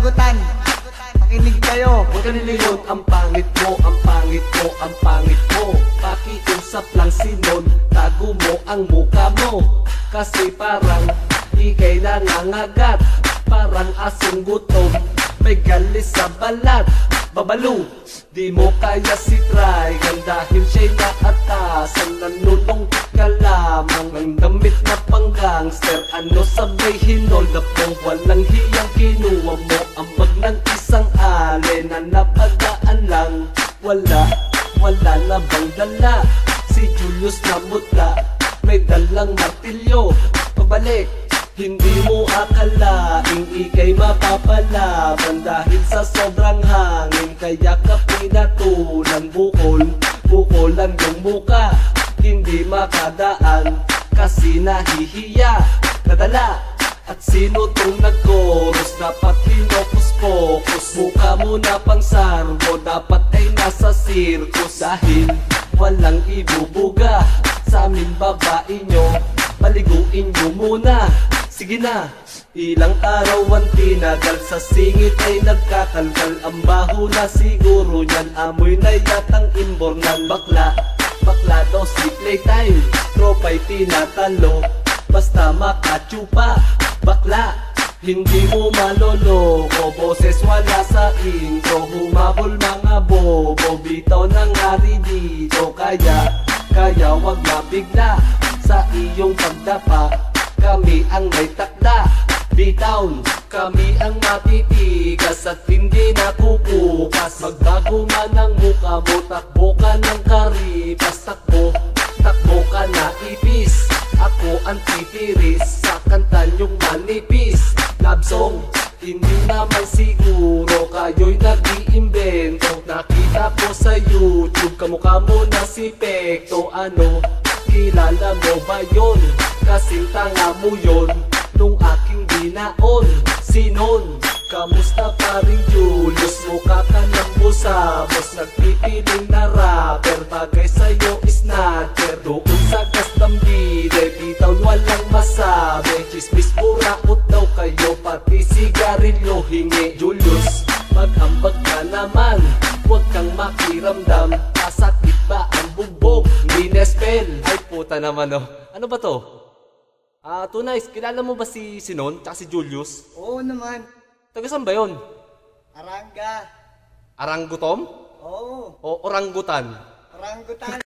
orangutan. Makinig kayo. Huwag ka niliyon, ang pangit mo, ang pangit mo, ang pangit mo. Pakiusap lang sinon, tago mo ang muka mo. Kasi parang ikay nangangagat, parang asong gutom, may galis sa balat. Babalo, di mo kaya si Trigan dahil siya'y naatasan. Nanunong ka lamang ng damit na pang-gangster. Ano sabay hinolda po, walang hiyang kinuha mo ang bag ng isang ale na napadaan lang. Wala na bang dala? Si Julius na mutla, may dalang martilyo. Pabalik, hindi mo akalaing ikay mapapalaban dahil sa sobrang hangin. Kaya ka pinatulan, bukolan yung muka, hindi makadaan kasi nahihiya. Nadala, at sino tong nag-chorus? Dapat pinokus-pokus, mukha mo na pang sarbo, dapat ay nasa circus. Dahil walang ibubuga sa amin babae nyo, paliguin nyo muna. Sige na, ilang araw ang tinagal, sa singit ay nagkakalkal. Ang baho na siguro yan, amoy na yatang imbornan. Bakla daw si playtime, tropa'y tinatalo, basta makatsupa. Bakla, hindi mo maloloko, boses wala sa intro. Humabol mga bobo, bitaw na nga rin dito. Kaya wag mabigla sa iyong pagdapa. Kami ang may takda, B-Town, kami ang matitigas at hindi nakukupas. Magbago man ang mukha mo, takbo ka ng karipas. Takbo ka na ipis, ako ang titiris sa kanta nyong manipis. Love song, hindi naman siguro kayo'y nag-iimbento. Nakita ko sa YouTube, kamukha mo na si Pekto. Ano, kilala mo ba yun? Kasing tanga mo yun nung aking binaon. Sinon, kamusta pa rin Julius? Mukha ka ng busabos, nagpipiling na rapper. Bagay sa'yo is snatcher, doon sa custom bide. Bitaw walang masabi, chismis buraot daw kayo, pati sigarilyo hingi. Julius, mag-ambag ka naman, huwag kang makiramdam. Kasakit ba ang bugbog? Hindi na-spell. Ay puta naman oh. Ano ba to? Tunay, kilala mo ba si Sinon tsaka si Julius? Oo naman. Taga saan ba yun? Aranga. Arangutom? Oo. O orangutan? Orangutan.